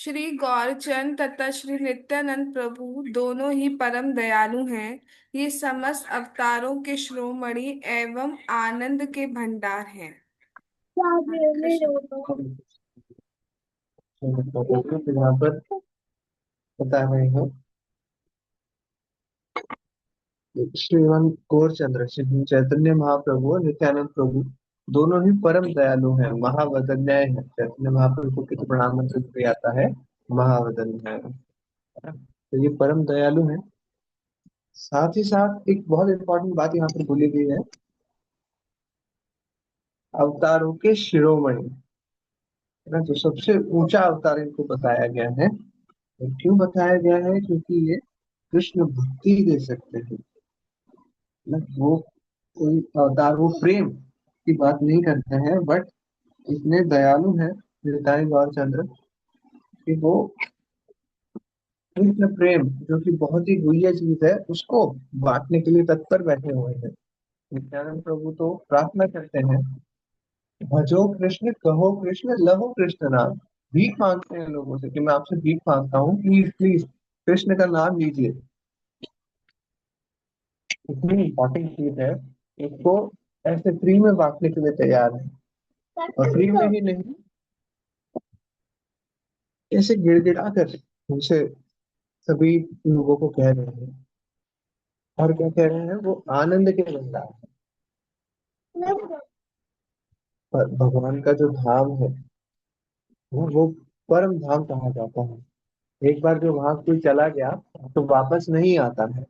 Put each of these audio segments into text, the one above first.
श्री गौरचंद तथा श्री नित्यानंद प्रभु दोनों ही परम दयालु हैं। ये समस्त अवतारों के शिरोमणि एवं आनंद के भंडार हैं। हरे कृष्ण। तो यहाँ पर बता रहे हैं श्रीमान गौरचंद्र श्री चैतन्य महाप्रभु और नित्यानंद प्रभु दोनों ही परम दयालु हैं, महावदन्याय है। चैतन्य महाप्रभु को तो प्रणाम मंत्र भी आता है, महावदन्याय है ना? तो ये परम दयालु हैं। साथ ही साथ एक बहुत इंपॉर्टेंट बात यहाँ पर बोली गई है, अवतारों के शिरोमणि है ना। तो सबसे ऊंचा अवतार इनको बताया गया है। और क्यों बताया गया है? क्योंकि ये कृष्ण भक्ति दे सकते हैं ना। वो कोई अवतार, वो प्रेम की बात नहीं करते हैं, बट इतने दयालु हैं निताई गौरचंद्र कि वो कृष्ण प्रेम, जो कि बहुत ही गुह्य चीज है, उसको बांटने के लिए तत्पर बैठे हुए हैं। नित्यानंद प्रभु तो प्रार्थना करते हैं, भजो कृष्ण कहो कृष्ण लहो कृष्ण नाम। भीख मांगते हैं लोगों से कि मैं आपसे भीख मांगता हूँ, प्लीज प्लीज कृष्ण का नाम लीजिए। इतनी इंपॉर्टेंट चीज है, इसको ऐसे फ्री में बांटने के लिए तैयार है। और फ्री में ही नहीं, ऐसे गिड़गिड़ा कर उनसे सभी लोगों को कह रहे हैं। और क्या कह रहे हैं? वो आनंद के भंडार है। पर भगवान का जो धाम है वो परम धाम कहा जाता है। एक बार जो वहां कोई चला गया तो वापस नहीं आता है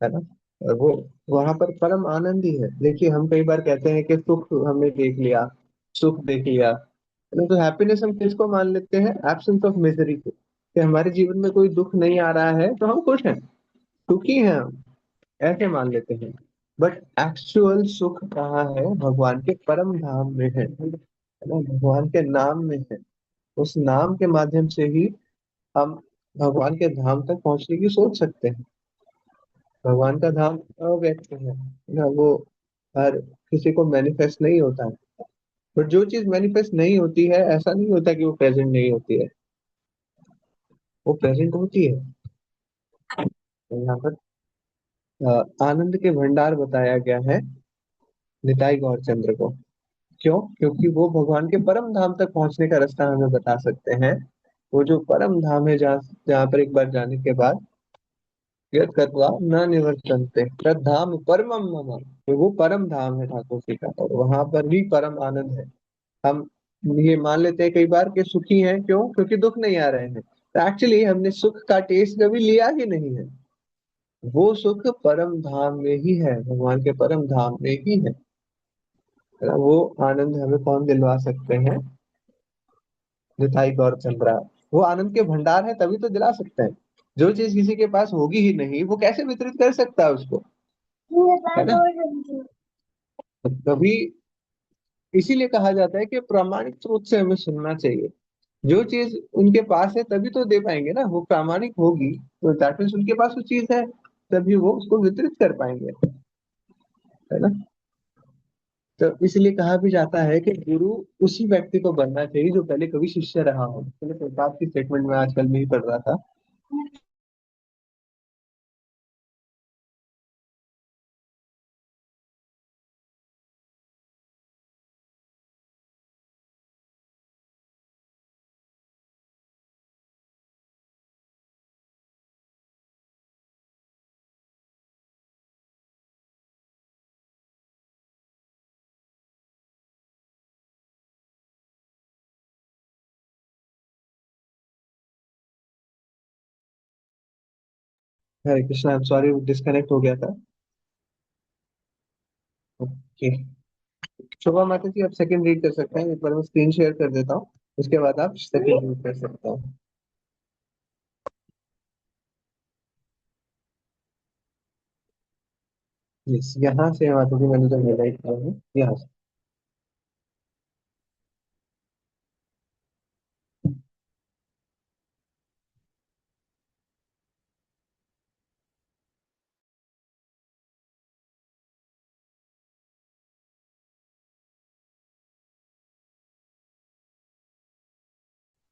ना। और वो वहां पर परम आनंद ही है। देखिए, हम कई बार कहते हैं कि सुख हमने देख लिया, सुख देख लिया, तो हैप्पीनेस हम किसको मान लेते हैं? एब्सेंस ऑफ मिजरी को, कि हमारे जीवन में कोई दुख नहीं आ रहा है तो हम खुश हैं, सुखी हैं हम, ऐसे मान लेते हैं। बट एक्चुअल सुख कहाँ है? भगवान के परम धाम में है ना। भगवान के नाम में है। उस नाम के माध्यम से ही हम भगवान के धाम तक पहुंचने की सोच सकते हैं। भगवान का धाम अव्यक्त है ना। वो हर किसी को मैनिफेस्ट नहीं होता है। बट जो चीज मैनिफेस्ट नहीं होती है, ऐसा नहीं होता कि वो प्रेजेंट नहीं होती है, वो प्रेजेंट होती है। तो यहाँ पर आनंद के भंडार बताया गया है निताई गौरचंद्र को। क्यों? क्योंकि वो भगवान के परम धाम तक पहुंचने का रास्ता हमें बता सकते हैं। वो जो परम धाम है, जहाँ जहाँ पर एक बार जाने के बाद यत् कृत्वा न निवर्तन्ते तद्धाम परमम मम, तो वो परम धाम है ठाकुर जी का, और वहां पर भी परम आनंद है। हम ये मान लेते हैं कई बार कि सुखी हैं, क्यों? क्योंकि दुख नहीं आ रहे हैं। तो एक्चुअली हमने सुख का टेस्ट कभी लिया ही नहीं है। वो सुख परम धाम में ही है, भगवान के परम धाम में ही है। वो आनंद हमें कौन दिलवा सकते हैं? निताई गौरचंद्रा। वो आनंद के भंडार है, तभी तो दिला सकते हैं। जो चीज किसी के पास होगी ही नहीं, वो कैसे वितरित कर सकता है उसको, है ना। कभी इसीलिए कहा जाता है कि प्रामाणिक स्रोत से हमें सुनना चाहिए। जो चीज उनके पास है तभी तो दे पाएंगे ना, वो प्रामाणिक होगी तो दैट मीन्स उनके पास वो चीज है, तभी वो उसको वितरित कर पाएंगे, है ना। तो इसलिए कहा भी जाता है कि गुरु उसी व्यक्ति को बनना चाहिए जो पहले कभी शिष्य रहा हो। चलिए, प्रभुपाद की स्टेटमेंट में आजकल में ही पढ़ रहा था। Hare Krishna, I am sorry, disconnect हो गया था। ओके, शोभा माता जी आप सेकंड रीड कर सकते हैं। एक बार मैं स्क्रीन शेयर कर देता हूँ, उसके बाद आप सेकंड रीड कर सकते हो। यस, यहाँ से माता जी मैंने जो हाईलाइट किया है, यहाँ से।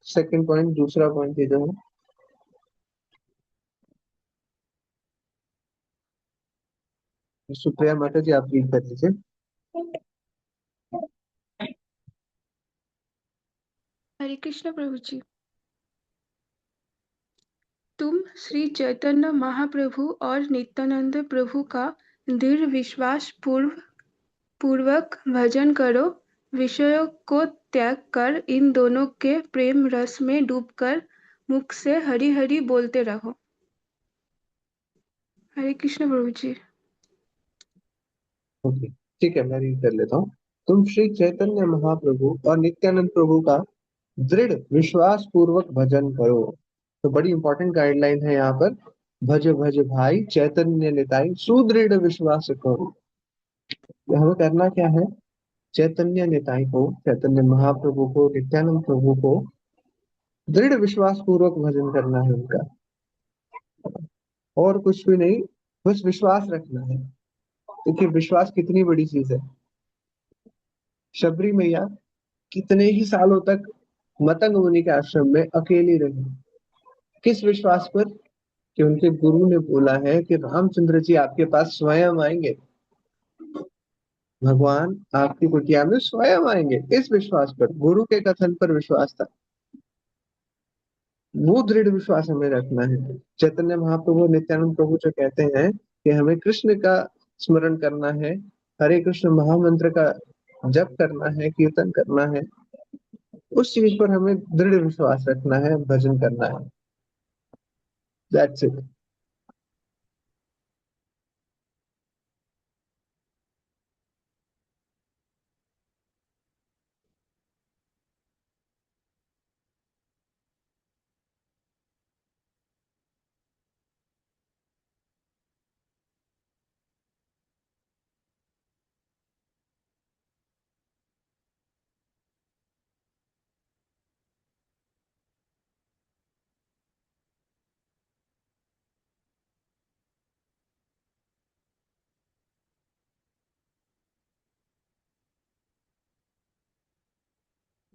सेकंड पॉइंट, दूसरा पॉइंट ये जो है। सुप्रिया माता जी, आप रीड कर लीजिए। हरे कृष्ण प्रभु जी। तुम श्री चैतन्य महाप्रभु और नित्यानंद प्रभु का दृढ़ विश्वास पूर्वक भजन करो। विषयों को त्याग कर इन दोनों के प्रेम रस में डूबकर मुख से हरि हरि बोलते रहो। हरे कृष्ण प्रभु जी। ओके, ठीक है, मैं रीड कर लेता हूँ। तुम श्री चैतन्य महाप्रभु और नित्यानंद प्रभु का दृढ़ विश्वास पूर्वक भजन करो। तो बड़ी इंपॉर्टेंट गाइडलाइन है यहाँ पर। भज भज भाई चैतन्य निताई सुदृढ़ विश्वास करो। तो हमें करना क्या है? चैतन्य निताई को, चैतन्य महाप्रभु को, नित्यानंद प्रभु को दृढ़ विश्वास पूर्वक भजन करना है उनका, और कुछ भी नहीं, बस विश्वास रखना है। देखिए विश्वास कितनी बड़ी चीज है। शबरी मैया कितने ही सालों तक मतंग मुनि के आश्रम में अकेली रही। किस विश्वास पर? कि उनके गुरु ने बोला है कि रामचंद्र जी आपके पास स्वयं आएंगे, भगवान आपकी कुटिया में स्वयं आएंगे। इस विश्वास पर, गुरु के कथन पर विश्वास था। वो दृढ़ विश्वास हमें रखना है। चैतन्य महाप्रभु नित्यानंद प्रभु जो कहते हैं कि हमें कृष्ण का स्मरण करना है, हरे कृष्ण महामंत्र का जप करना है, कीर्तन करना है, उस चीज पर हमें दृढ़ विश्वास रखना है, भजन करना है। That's it.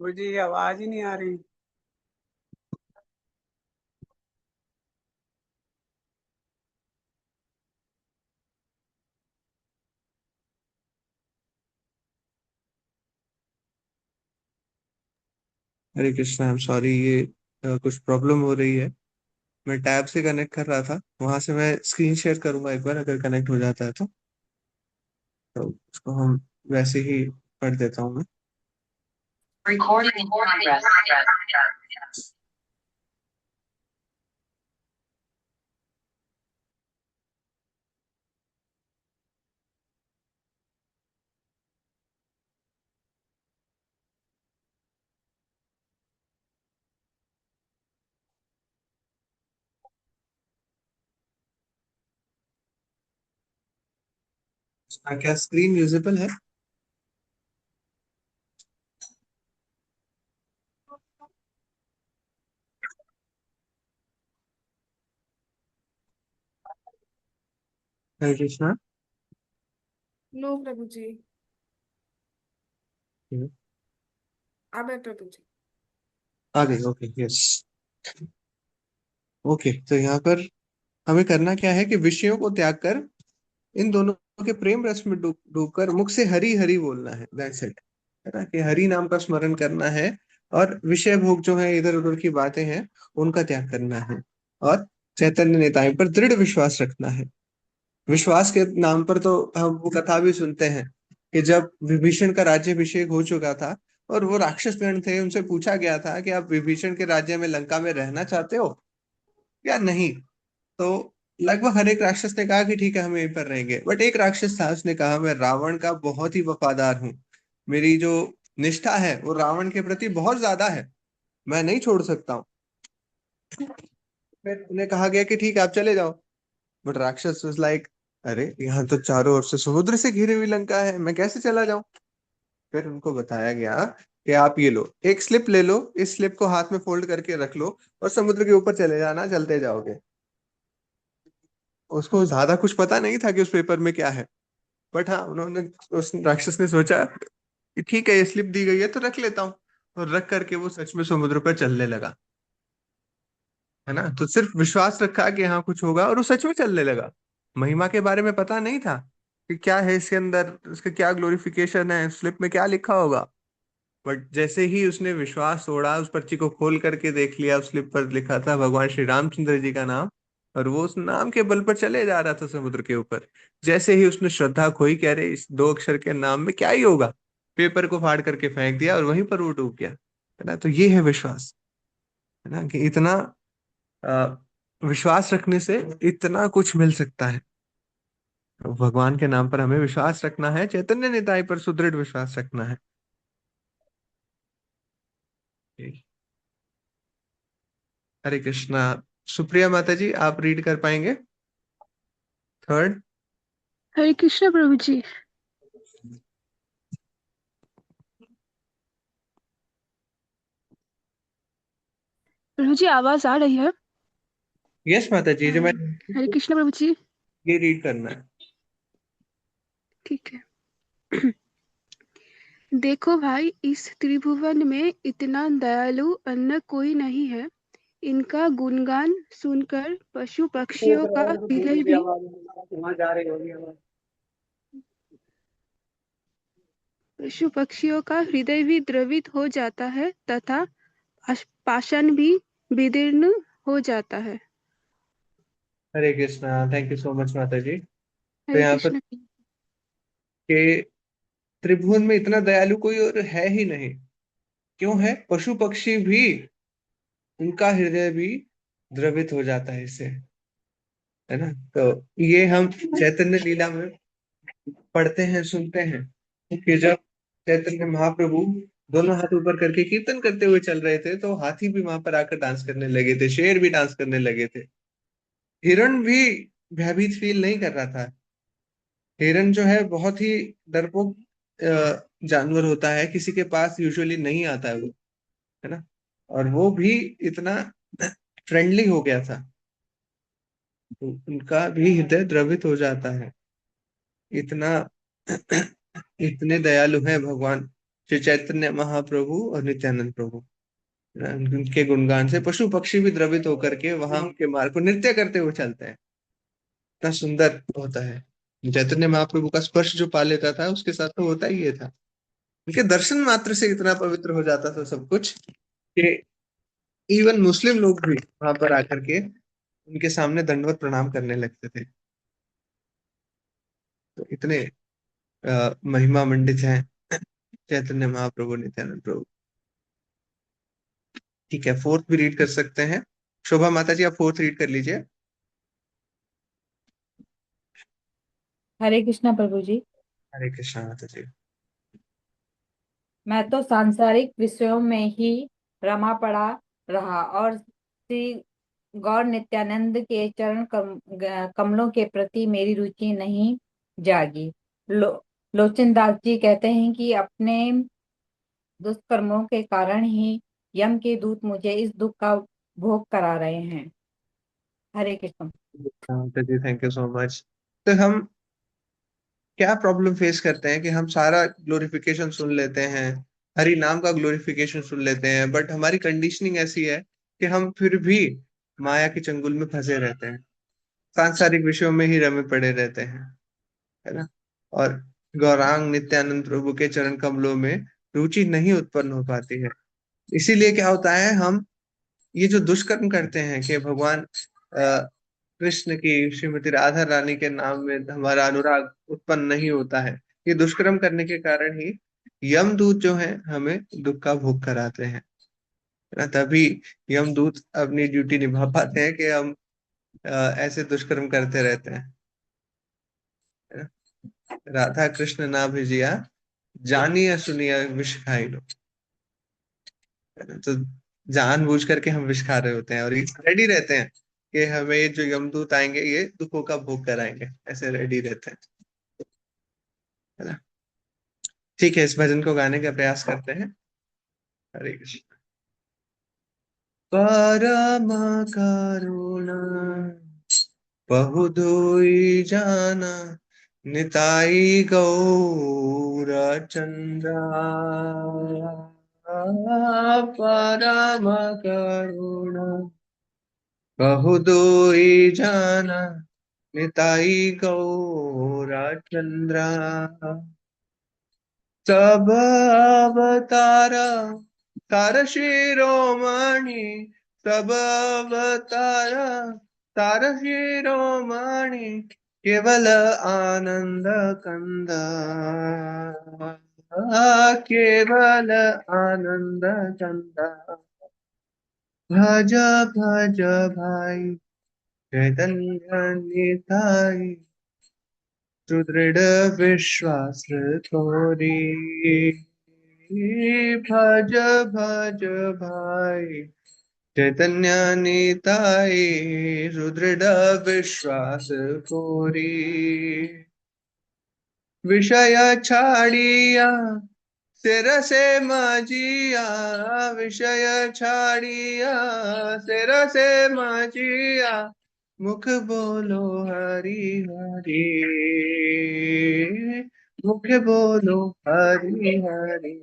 मुझे ये आवाज ही नहीं आ रही। हरे कृष्ण, आई एम सॉरी, ये कुछ प्रॉब्लम हो रही है। मैं टैब से कनेक्ट कर रहा था, वहां से मैं स्क्रीन शेयर करूंगा एक बार, अगर कनेक्ट हो जाता है तो उसको हम वैसे ही कर देता हूँ मैं। Recording in progress. क्या स्क्रीन विजिबल है? हरे कृष्णा। नो प्रभु जी। अब है प्रभु जी। आ गई, ओके, यस। ओके, तो यहाँ पर हमें करना क्या है कि विषयों को त्याग कर इन दोनों के प्रेम रस में डूबकर मुख से हरि हरि बोलना है। दैट्स इट, है ना, कि हरि नाम का स्मरण करना है, और विषय भोग जो है, इधर उधर की बातें हैं, उनका त्याग करना है, और चैतन्य नेताओं पर दृढ़ विश्वास रखना है। विश्वास के नाम पर तो हम वो कथा भी सुनते हैं कि जब विभीषण का राज्यभिषेक हो चुका था और वो राक्षस गण थे, उनसे पूछा गया था कि आप विभीषण के राज्य में लंका में रहना चाहते हो या नहीं। तो लगभग हर एक राक्षस ने कहा कि ठीक है, हम यहीं पर रहेंगे, बट एक राक्षस था, उसने कहा मैं रावण का बहुत ही वफादार हूँ, मेरी जो निष्ठा है वो रावण के प्रति बहुत ज्यादा है, मैं नहीं छोड़ सकता हूँ। फिर उन्हें कहा गया कि ठीक है, आप चले जाओ। बट राक्षस वाज लाइक, अरे यहाँ तो चारों ओर से समुद्र से घिरी हुई लंका है, मैं कैसे चला जाऊं? फिर उनको बताया गया कि आप ये लो, एक स्लिप ले लो, इस स्लिप को हाथ में फोल्ड करके रख लो और समुद्र के ऊपर चले जाना, चलते जाओगे। उसको ज्यादा कुछ पता नहीं था कि उस पेपर में क्या है, बट हाँ, उन्होंने, उस राक्षस ने सोचा कि ठीक है, ये स्लिप दी गई है तो रख लेता हूँ। और रख करके वो सच में समुद्र पर चलने लगा, है ना। तो सिर्फ विश्वास रखा कि हाँ कुछ होगा, और वो सच में चलने लगा। महिमा के बारे में पता नहीं था कि क्या है इसके अंदर, उसका क्या ग्लोरिफिकेशन है, स्लिप में क्या लिखा होगा। बट जैसे ही उसने विश्वास तोड़ा, उस पर्ची को खोल करके देख लिया, उस स्लिप पर लिखा था भगवान श्री रामचंद्र जी का नाम, और वो उस नाम के बल पर चले जा रहा था समुद्र के ऊपर। जैसे ही उसने श्रद्धा खोई, कह रहे इस दो अक्षर के नाम में क्या ही होगा, पेपर को फाड़ करके फेंक दिया और वहीं पर वो डूब गया, है ना। तो ये है विश्वास, है ना, कि इतना अ, विश्वास रखने से इतना कुछ मिल सकता है। तो भगवान के नाम पर हमें विश्वास रखना है, चैतन्य निताई पर सुदृढ़ विश्वास रखना है। हरे कृष्णा। सुप्रिया माता जी, आप रीड कर पाएंगे थर्ड? हरे कृष्ण प्रभु जी। प्रभु जी आवाज आ रही है? यस माता जी, जो मैं हरे कृष्ण प्रभु जी। ये रीड करना है। ठीक है। देखो भाई, इस त्रिभुवन में इतना दयालु अन्य कोई नहीं है। इनका गुणगान सुनकर पशु पक्षियों का हृदय भी वहां जा रही होगी आवाज। पशु पक्षियों का हृदय भी द्रवित हो जाता है तथा पाषाण भी विदीर्ण हो जाता है। Hare Krishna, thank you so much माता जी। तो हरे यहाँ पर कृष्ण। के त्रिभुवन में इतना दयालु कोई और है ही नहीं। क्यों है? पशु पक्षी भी, उनका हृदय भी द्रवित हो जाता है इससे, है ना। तो ये हम चैतन्य लीला में पढ़ते हैं, सुनते हैं कि जब चैतन्य महाप्रभु दोनों हाथ ऊपर करके कीर्तन करते हुए चल रहे थे, तो हाथी भी वहां पर आकर डांस करने लगे थे, शेर भी डांस करने लगे थे, हिरण भी भयभीत फील नहीं कर रहा था। हिरन जो है बहुत ही डरपोक जानवर होता है, किसी के पास यूजुअली नहीं आता है वो, है ना। और वो भी इतना फ्रेंडली हो गया था, तो उनका भी हृदय द्रवित हो जाता है। इतना इतने दयालु हैं भगवान श्री चैतन्य महाप्रभु और नित्यानंद प्रभु। उनके गुणगान से पशु पक्षी भी द्रवित होकर के वहां उनके मार्ग को नृत्य करते हुए चलते हैं। इतना सुंदर होता है। चैतन्य महाप्रभु का स्पर्श जो पा लेता था, उसके साथ तो होता ही ये था। उनके दर्शन मात्र से इतना पवित्र हो जाता था सब कुछ, कि इवन मुस्लिम लोग भी वहां पर आकर के उनके सामने दंडवत प्रणाम करने लगते थे। तो इतने महिमा मंडित हैं चैतन्य महाप्रभु नित्यानंद प्रभु। ठीक है, फोर्थ भी रीड कर सकते हैं। शोभा माता जी, आप फोर्थ रीड कर लीजिए। हरे कृष्णा प्रभु जी। हरे कृष्णा माता जी। मैं तो सांसारिक विषयों में ही रमा पड़ा रहा और श्री गौर नित्यानंद के चरण कमलों के प्रति मेरी रुचि नहीं जागी। लोचन दास जी कहते हैं कि अपने दुष्कर्मों के कारण ही यम के दूत मुझे इस दुख का भोग करा रहे हैं। हरे कृष्ण। माता जी, थैंक यू सो मच। तो हम क्या प्रॉब्लम फेस करते हैं कि हम सारा ग्लोरिफिकेशन सुन लेते हैं, हरि नाम का ग्लोरिफिकेशन सुन लेते हैं, बट हमारी कंडीशनिंग ऐसी है कि हम फिर भी माया के चंगुल में फंसे रहते हैं, सांसारिक विषयों में ही रमे पड़े रहते हैं, है ना। और गौरांग नित्यानंद प्रभु के चरण कमलों में रुचि नहीं उत्पन्न हो पाती है। इसीलिए क्या होता है, हम ये जो दुष्कर्म करते हैं कि भगवान कृष्ण की, श्रीमती राधा रानी के नाम में हमारा अनुराग उत्पन्न नहीं होता है, ये दुष्कर्म करने के कारण ही यमदूत जो है हमें दुख का भोग कराते हैं, है ना। तभी यमदूत अपनी ड्यूटी निभा पाते हैं कि हम ऐसे दुष्कर्म करते रहते हैं, है ना। राधा कृष्ण ना भेजिया, जानिया सुनिया विष खाई लो, है ना। तो जानबूझ करके हम विष खा रहे होते हैं और रेडी रहते हैं कि हमें ये जो यमदूत आएंगे ये दुखों का भोग कराएंगे, ऐसे रेडी रहते हैं, है ना। ठीक है, इस भजन को गाने का प्रयास करते हैं। हरे कृष्ण। परम करुणा बहुधोई जाना, निताई गौर चंद्रा, परम करुणा कहु दुई जना निताई गौरा चंद्रा सब अवतार तार शिरोमणि सब अवतार तार शिरोमणि केवल आनंद कंद केवल आनंद कंद भज भज भाई चैतन्य निताई सुदृढ़ विश्वास थोरी भज भज भाई चैतन्य निताई सुदृढ़ विश्वास थोरी विषय छाड़िया सिर से मजिया विषय छाड़िया सिर से मजिया मुख बोलो हरि हरि मुख बोलो हरि हरि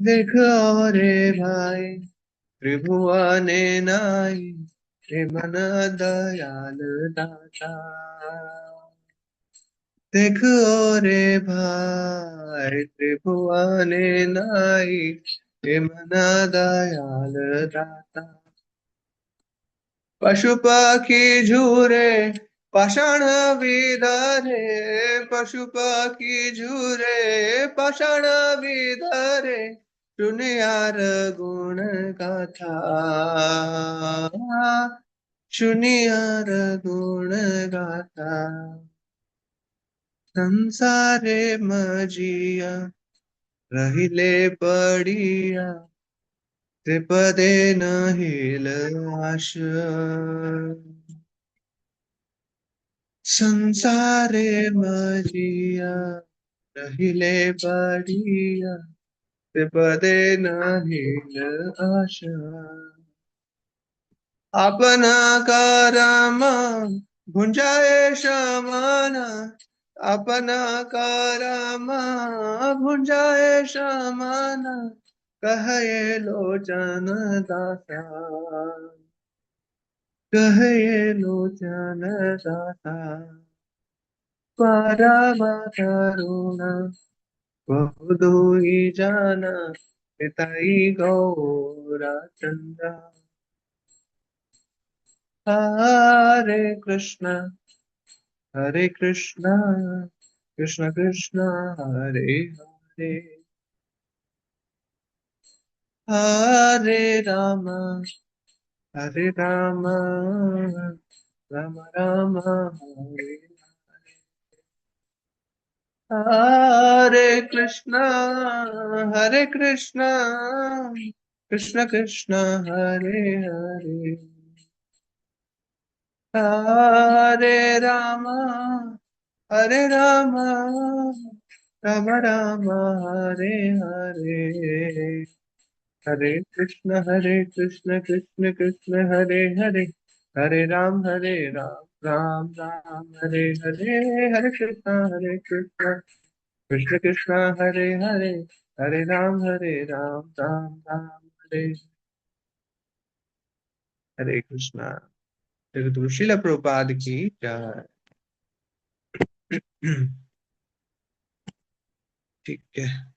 देखो रे भाई त्रिभुवने नाई हे मन दयाल दाता देखो रे भाई त्रिभुवने नाई हे मन दयाल दाता पशु पक्षी झूरे पाषाण विधरे पशु पक्षी झूरे पाषाण विधरे सुनियार गुण गाथा सुनियार गुण गाथा संसारे मजिया रहिले पड़िया त्रिपदे नहिल आश संसारे मजिया रहिले पड़िया त्रिपदे नहिल आश अपना करम भुंजाए समान अपना करम भुंजाए समान कहे लोचन दाता कहे लोचन दाता परम करुणा बहु दुई जाना पिताई गौरा चंद्रा हरे कृष्णा कृष्ण कृष्ण हरे हरे हरे हरे राम राम राम हरे हरे कृष्णा कृष्ण कृष्ण हरे हरे हरे राम राम राम हरे हरे हरे कृष्ण कृष्ण कृष्ण हरे हरे हरे राम राम राम हरे हरे हरे कृष्ण कृष्ण कृष्ण हरे हरे हरे राम राम राम हरे हरे कृष्णा। जगत शिला प्रभुपाद की जय। ठीक है।